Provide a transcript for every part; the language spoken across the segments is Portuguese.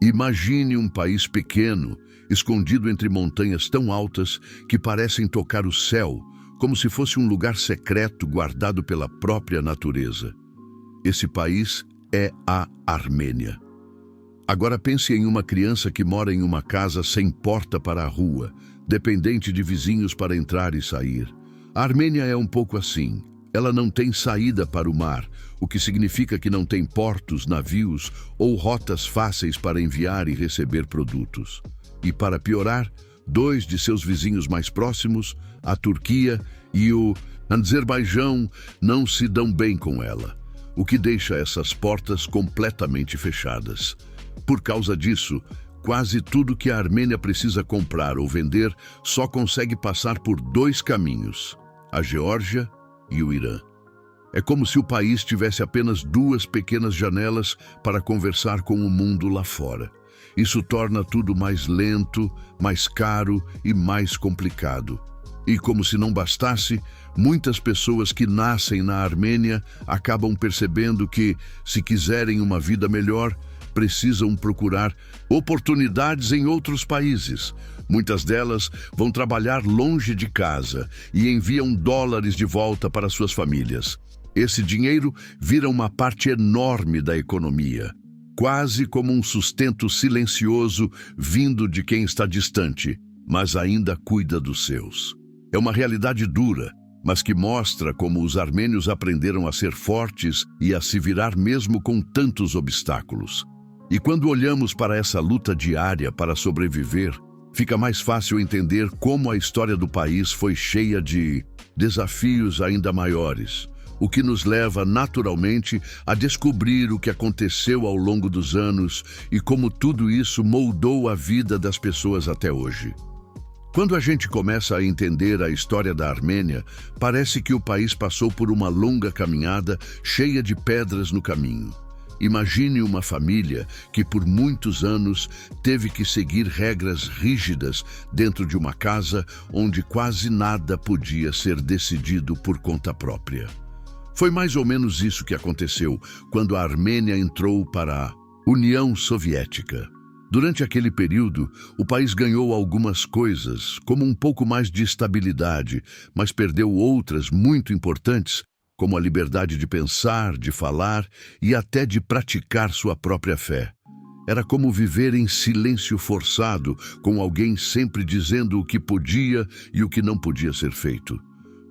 Imagine um país pequeno, escondido entre montanhas tão altas que parecem tocar o céu, como se fosse um lugar secreto guardado pela própria natureza. Esse país é a Armênia. Agora pense em uma criança que mora em uma casa sem porta para a rua, dependente de vizinhos para entrar e sair. A Armênia é um pouco assim. Ela não tem saída para o mar, o que significa que não tem portos, navios ou rotas fáceis para enviar e receber produtos. E para piorar, dois de seus vizinhos mais próximos, a Turquia e o Azerbaijão, não se dão bem com ela, o que deixa essas portas completamente fechadas. Por causa disso, quase tudo que a Armênia precisa comprar ou vender só consegue passar por dois caminhos: a Geórgia e o Irã. É como se o país tivesse apenas duas pequenas janelas para conversar com o mundo lá fora. Isso torna tudo mais lento, mais caro e mais complicado. E como se não bastasse, muitas pessoas que nascem na Armênia acabam percebendo que, se quiserem uma vida melhor, precisam procurar oportunidades em outros países. Muitas delas vão trabalhar longe de casa e enviam dólares de volta para suas famílias. Esse dinheiro vira uma parte enorme da economia, quase como um sustento silencioso vindo de quem está distante, mas ainda cuida dos seus. É uma realidade dura, mas que mostra como os armênios aprenderam a ser fortes e a se virar mesmo com tantos obstáculos. E quando olhamos para essa luta diária para sobreviver, fica mais fácil entender como a história do país foi cheia de desafios ainda maiores, o que nos leva naturalmente a descobrir o que aconteceu ao longo dos anos e como tudo isso moldou a vida das pessoas até hoje. Quando a gente começa a entender a história da Armênia, parece que o país passou por uma longa caminhada cheia de pedras no caminho. Imagine uma família que por muitos anos teve que seguir regras rígidas dentro de uma casa onde quase nada podia ser decidido por conta própria. Foi mais ou menos isso que aconteceu quando a Armênia entrou para a União Soviética. Durante aquele período, o país ganhou algumas coisas, como um pouco mais de estabilidade, mas perdeu outras muito importantes, como a liberdade de pensar, de falar e até de praticar sua própria fé. Era como viver em silêncio forçado, com alguém sempre dizendo o que podia e o que não podia ser feito.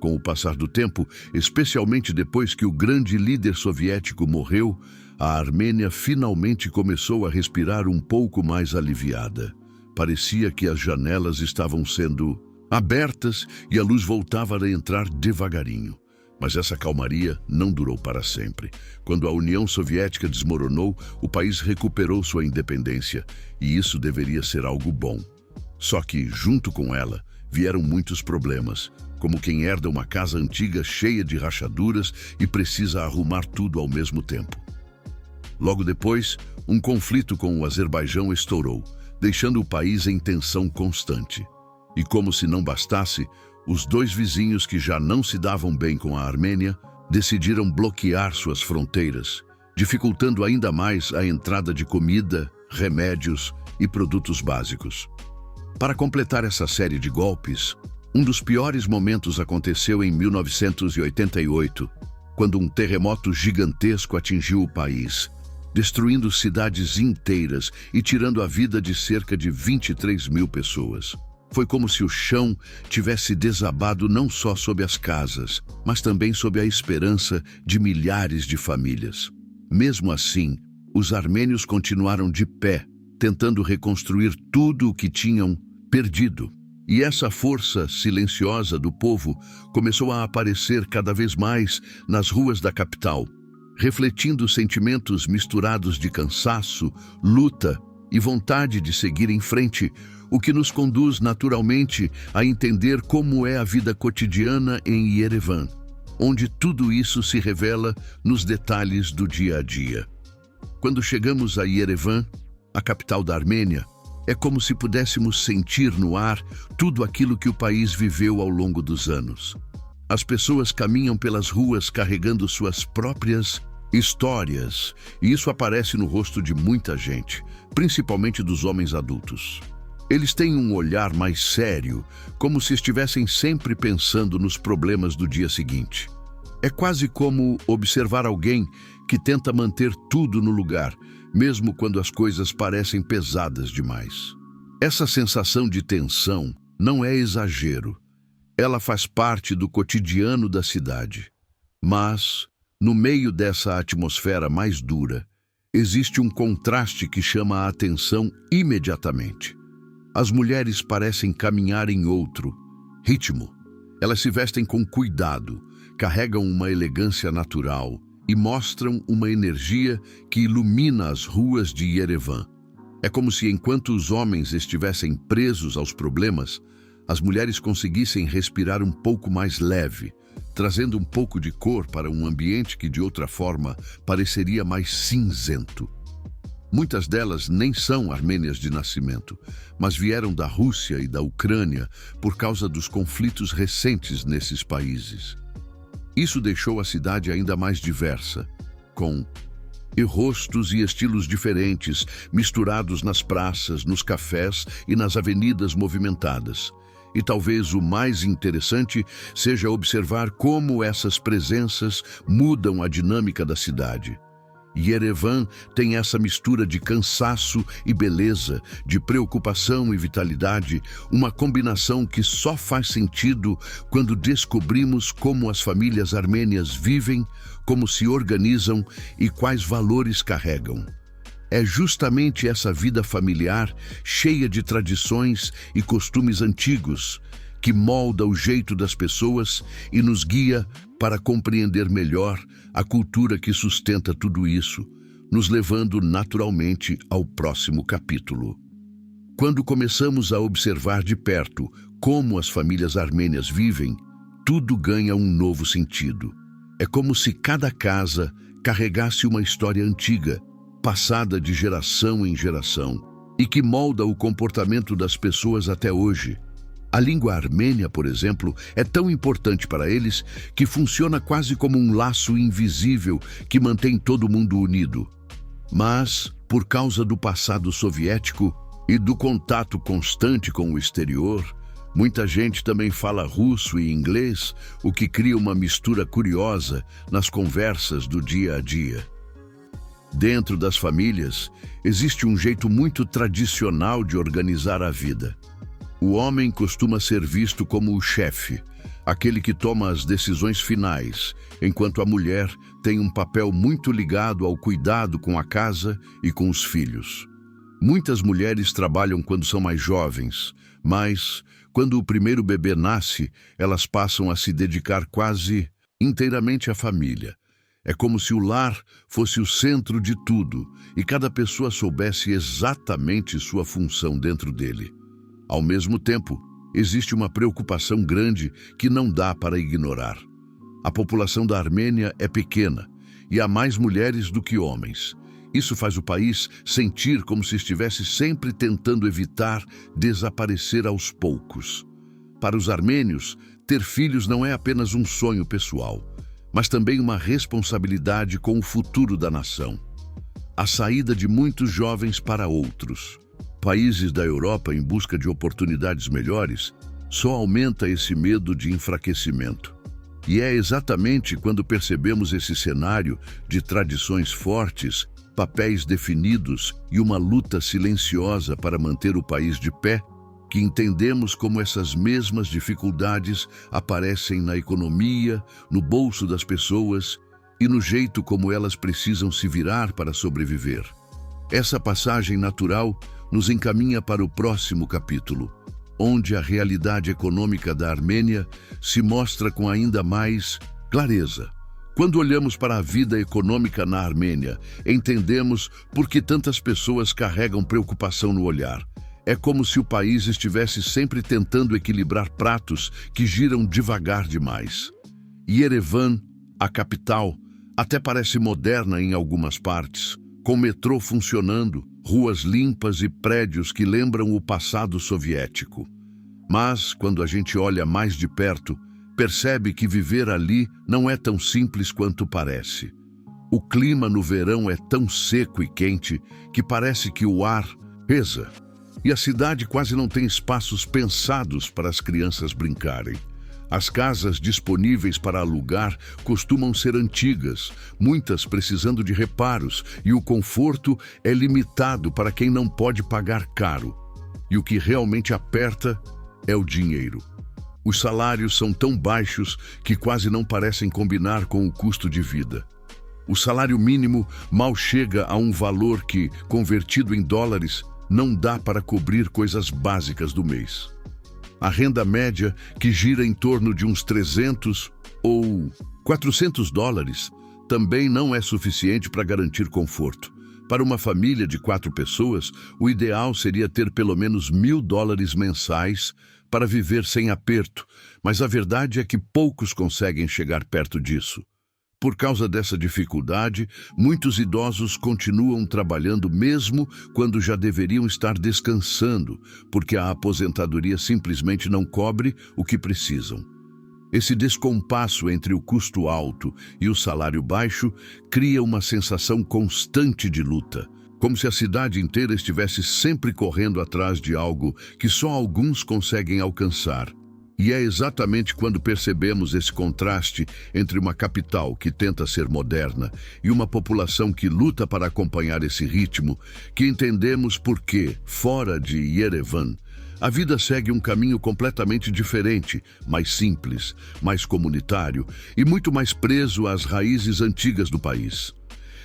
Com o passar do tempo, especialmente depois que o grande líder soviético morreu, a Armênia finalmente começou a respirar um pouco mais aliviada. Parecia que as janelas estavam sendo abertas e a luz voltava a entrar devagarinho. Mas essa calmaria não durou para sempre. Quando a União Soviética desmoronou, o país recuperou sua independência, e isso deveria ser algo bom. Só que, junto com ela, vieram muitos problemas, como quem herda uma casa antiga cheia de rachaduras e precisa arrumar tudo ao mesmo tempo. Logo depois, um conflito com o Azerbaijão estourou, deixando o país em tensão constante. E como se não bastasse, os dois vizinhos que já não se davam bem com a Armênia decidiram bloquear suas fronteiras, dificultando ainda mais a entrada de comida, remédios e produtos básicos. Para completar essa série de golpes, um dos piores momentos aconteceu em 1988, quando um terremoto gigantesco atingiu o país, destruindo cidades inteiras e tirando a vida de cerca de 23 mil pessoas. Foi como se o chão tivesse desabado não só sobre as casas, mas também sobre a esperança de milhares de famílias. Mesmo assim, os armênios continuaram de pé, tentando reconstruir tudo o que tinham perdido. E essa força silenciosa do povo começou a aparecer cada vez mais nas ruas da capital, refletindo sentimentos misturados de cansaço, luta e vontade de seguir em frente, o que nos conduz naturalmente a entender como é a vida cotidiana em Yerevan, onde tudo isso se revela nos detalhes do dia a dia. Quando chegamos a Yerevan, a capital da Armênia, é como se pudéssemos sentir no ar tudo aquilo que o país viveu ao longo dos anos. As pessoas caminham pelas ruas carregando suas próprias Histórias, e isso aparece no rosto de muita gente, principalmente dos homens adultos. Eles têm um olhar mais sério, como se estivessem sempre pensando nos problemas do dia seguinte. É quase como observar alguém que tenta manter tudo no lugar, mesmo quando as coisas parecem pesadas demais. Essa sensação de tensão não é exagero. Ela faz parte do cotidiano da cidade. Mas, no meio dessa atmosfera mais dura, existe um contraste que chama a atenção imediatamente. As mulheres parecem caminhar em outro ritmo. Elas se vestem com cuidado, carregam uma elegância natural e mostram uma energia que ilumina as ruas de Yerevan. É como se, enquanto os homens estivessem presos aos problemas, as mulheres conseguissem respirar um pouco mais leve, trazendo um pouco de cor para um ambiente que, de outra forma, pareceria mais cinzento. Muitas delas nem são armênias de nascimento, mas vieram da Rússia e da Ucrânia por causa dos conflitos recentes nesses países. Isso deixou a cidade ainda mais diversa, com rostos e estilos diferentes misturados nas praças, nos cafés e nas avenidas movimentadas. E talvez o mais interessante seja observar como essas presenças mudam a dinâmica da cidade. Yerevan tem essa mistura de cansaço e beleza, de preocupação e vitalidade, uma combinação que só faz sentido quando descobrimos como as famílias armênias vivem, como se organizam e quais valores carregam. É justamente essa vida familiar, cheia de tradições e costumes antigos, que molda o jeito das pessoas e nos guia para compreender melhor a cultura que sustenta tudo isso, nos levando naturalmente ao próximo capítulo. Quando começamos a observar de perto como as famílias armênias vivem, tudo ganha um novo sentido. É como se cada casa carregasse uma história antiga, passada de geração em geração, e que molda o comportamento das pessoas até hoje. A língua armênia, por exemplo, é tão importante para eles que funciona quase como um laço invisível que mantém todo mundo unido. Mas, por causa do passado soviético e do contato constante com o exterior, muita gente também fala russo e inglês, o que cria uma mistura curiosa nas conversas do dia a dia. Dentro das famílias, existe um jeito muito tradicional de organizar a vida. O homem costuma ser visto como o chefe, aquele que toma as decisões finais, enquanto a mulher tem um papel muito ligado ao cuidado com a casa e com os filhos. Muitas mulheres trabalham quando são mais jovens, mas, quando o primeiro bebê nasce, elas passam a se dedicar quase inteiramente à família. É como se o lar fosse o centro de tudo e cada pessoa soubesse exatamente sua função dentro dele. Ao mesmo tempo, existe uma preocupação grande que não dá para ignorar. A população da Armênia é pequena e há mais mulheres do que homens. Isso faz o país sentir como se estivesse sempre tentando evitar desaparecer aos poucos. Para os armênios, ter filhos não é apenas um sonho pessoal, mas também uma responsabilidade com o futuro da nação. A saída de muitos jovens para outros países da Europa em busca de oportunidades melhores só aumenta esse medo de enfraquecimento. E é exatamente quando percebemos esse cenário de tradições fortes, papéis definidos e uma luta silenciosa para manter o país de pé, que entendemos como essas mesmas dificuldades aparecem na economia, no bolso das pessoas e no jeito como elas precisam se virar para sobreviver. Essa passagem natural nos encaminha para o próximo capítulo, onde a realidade econômica da Armênia se mostra com ainda mais clareza. Quando olhamos para a vida econômica na Armênia, entendemos por que tantas pessoas carregam preocupação no olhar. É como se o país estivesse sempre tentando equilibrar pratos que giram devagar demais. Yerevan, a capital, até parece moderna em algumas partes, com metrô funcionando, ruas limpas e prédios que lembram o passado soviético. Mas, quando a gente olha mais de perto, percebe que viver ali não é tão simples quanto parece. O clima no verão é tão seco e quente que parece que o ar pesa. E a cidade quase não tem espaços pensados para as crianças brincarem. As casas disponíveis para alugar costumam ser antigas, muitas precisando de reparos, e o conforto é limitado para quem não pode pagar caro. E o que realmente aperta é o dinheiro. Os salários são tão baixos que quase não parecem combinar com o custo de vida. O salário mínimo mal chega a um valor que, convertido em dólares, não dá para cobrir coisas básicas do mês. A renda média, que gira em torno de uns 300 ou 400 dólares, também não é suficiente para garantir conforto. Para uma família de 4 pessoas, o ideal seria ter pelo menos $1.000 mensais para viver sem aperto, mas a verdade é que poucos conseguem chegar perto disso. Por causa dessa dificuldade, muitos idosos continuam trabalhando mesmo quando já deveriam estar descansando, porque a aposentadoria simplesmente não cobre o que precisam. Esse descompasso entre o custo alto e o salário baixo cria uma sensação constante de luta, como se a cidade inteira estivesse sempre correndo atrás de algo que só alguns conseguem alcançar. E é exatamente quando percebemos esse contraste entre uma capital que tenta ser moderna e uma população que luta para acompanhar esse ritmo, que entendemos por que, fora de Yerevan, a vida segue um caminho completamente diferente, mais simples, mais comunitário e muito mais preso às raízes antigas do país.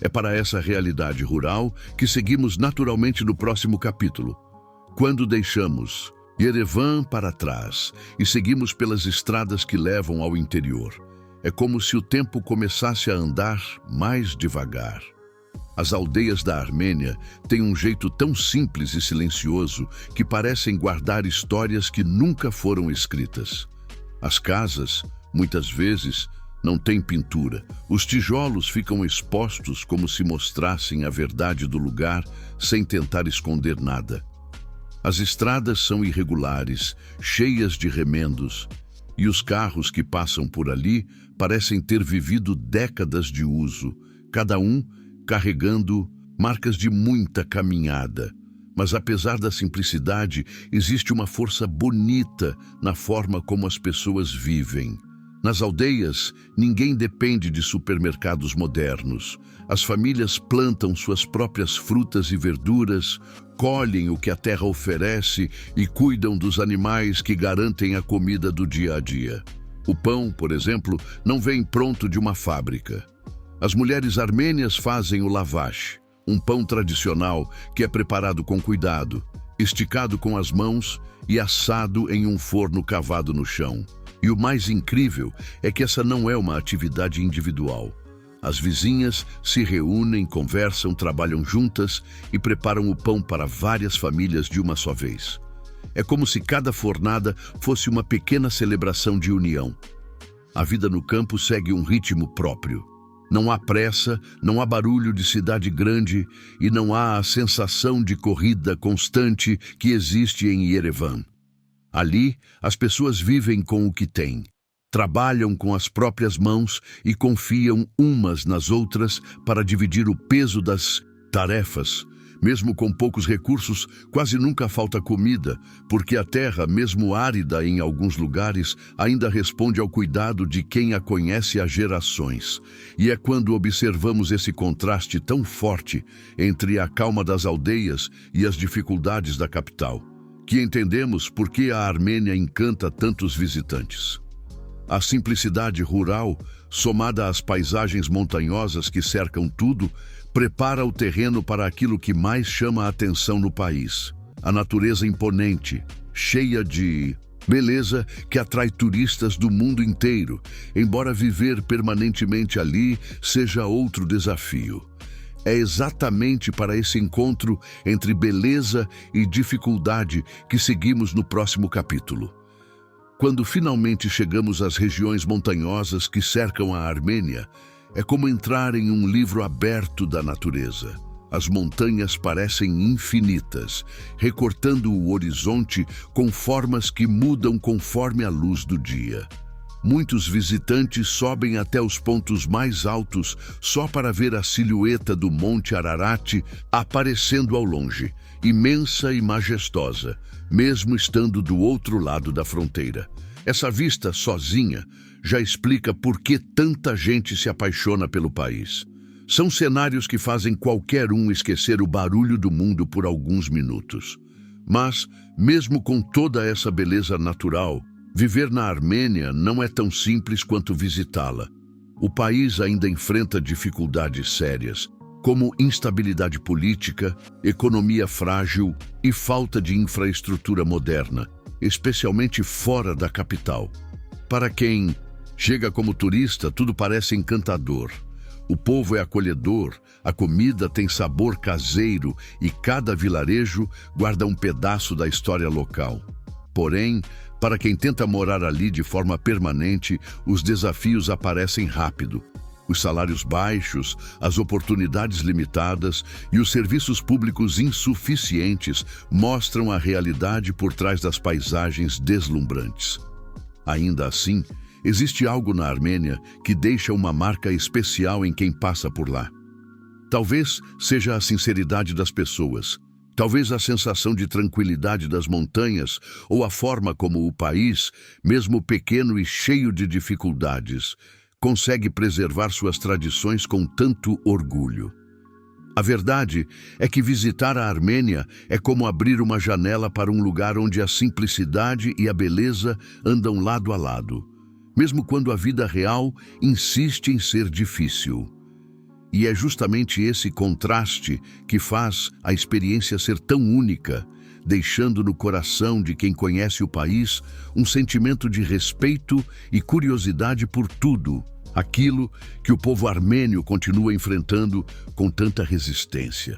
É para essa realidade rural que seguimos naturalmente no próximo capítulo, quando deixamos Yerevan para trás e seguimos pelas estradas que levam ao interior. É como se o tempo começasse a andar mais devagar. As aldeias da Armênia têm um jeito tão simples e silencioso que parecem guardar histórias que nunca foram escritas. As casas, muitas vezes, não têm pintura. Os tijolos ficam expostos como se mostrassem a verdade do lugar sem tentar esconder nada. As estradas são irregulares, cheias de remendos, e os carros que passam por ali parecem ter vivido décadas de uso, cada um carregando marcas de muita caminhada. Mas apesar da simplicidade, existe uma força bonita na forma como as pessoas vivem. Nas aldeias, ninguém depende de supermercados modernos. As famílias plantam suas próprias frutas e verduras, colhem o que a terra oferece e cuidam dos animais que garantem a comida do dia a dia. O pão, por exemplo, não vem pronto de uma fábrica. As mulheres armênias fazem o lavash, um pão tradicional que é preparado com cuidado, esticado com as mãos e assado em um forno cavado no chão. E o mais incrível é que essa não é uma atividade individual. As vizinhas se reúnem, conversam, trabalham juntas e preparam o pão para várias famílias de uma só vez. É como se cada fornada fosse uma pequena celebração de união. A vida no campo segue um ritmo próprio. Não há pressa, não há barulho de cidade grande e não há a sensação de corrida constante que existe em Yerevan. Ali, as pessoas vivem com o que têm, trabalham com as próprias mãos e confiam umas nas outras para dividir o peso das tarefas. Mesmo com poucos recursos, quase nunca falta comida, porque a terra, mesmo árida em alguns lugares, ainda responde ao cuidado de quem a conhece há gerações. E é quando observamos esse contraste tão forte entre a calma das aldeias e as dificuldades da capital, que entendemos por que a Armênia encanta tantos visitantes. A simplicidade rural, somada às paisagens montanhosas que cercam tudo, prepara o terreno para aquilo que mais chama a atenção no país. A natureza imponente, cheia de beleza que atrai turistas do mundo inteiro, embora viver permanentemente ali seja outro desafio. É exatamente para esse encontro entre beleza e dificuldade que seguimos no próximo capítulo. Quando finalmente chegamos às regiões montanhosas que cercam a Armênia, é como entrar em um livro aberto da natureza. As montanhas parecem infinitas, recortando o horizonte com formas que mudam conforme a luz do dia. Muitos visitantes sobem até os pontos mais altos só para ver a silhueta do Monte Ararat aparecendo ao longe, imensa e majestosa, mesmo estando do outro lado da fronteira. Essa vista sozinha já explica por que tanta gente se apaixona pelo país. São cenários que fazem qualquer um esquecer o barulho do mundo por alguns minutos. Mas, mesmo com toda essa beleza natural, viver na Armênia não é tão simples quanto visitá-la. O país ainda enfrenta dificuldades sérias, como instabilidade política, economia frágil e falta de infraestrutura moderna, especialmente fora da capital. Para quem chega como turista, tudo parece encantador. O povo é acolhedor, a comida tem sabor caseiro e cada vilarejo guarda um pedaço da história local. Porém, para quem tenta morar ali de forma permanente, os desafios aparecem rápido. Os salários baixos, as oportunidades limitadas e os serviços públicos insuficientes mostram a realidade por trás das paisagens deslumbrantes. Ainda assim, existe algo na Armênia que deixa uma marca especial em quem passa por lá. Talvez seja a sinceridade das pessoas. Talvez a sensação de tranquilidade das montanhas ou a forma como o país, mesmo pequeno e cheio de dificuldades, consegue preservar suas tradições com tanto orgulho. A verdade é que visitar a Armênia é como abrir uma janela para um lugar onde a simplicidade e a beleza andam lado a lado, mesmo quando a vida real insiste em ser difícil. E é justamente esse contraste que faz a experiência ser tão única, deixando no coração de quem conhece o país um sentimento de respeito e curiosidade por tudo, aquilo que o povo armênio continua enfrentando com tanta resistência.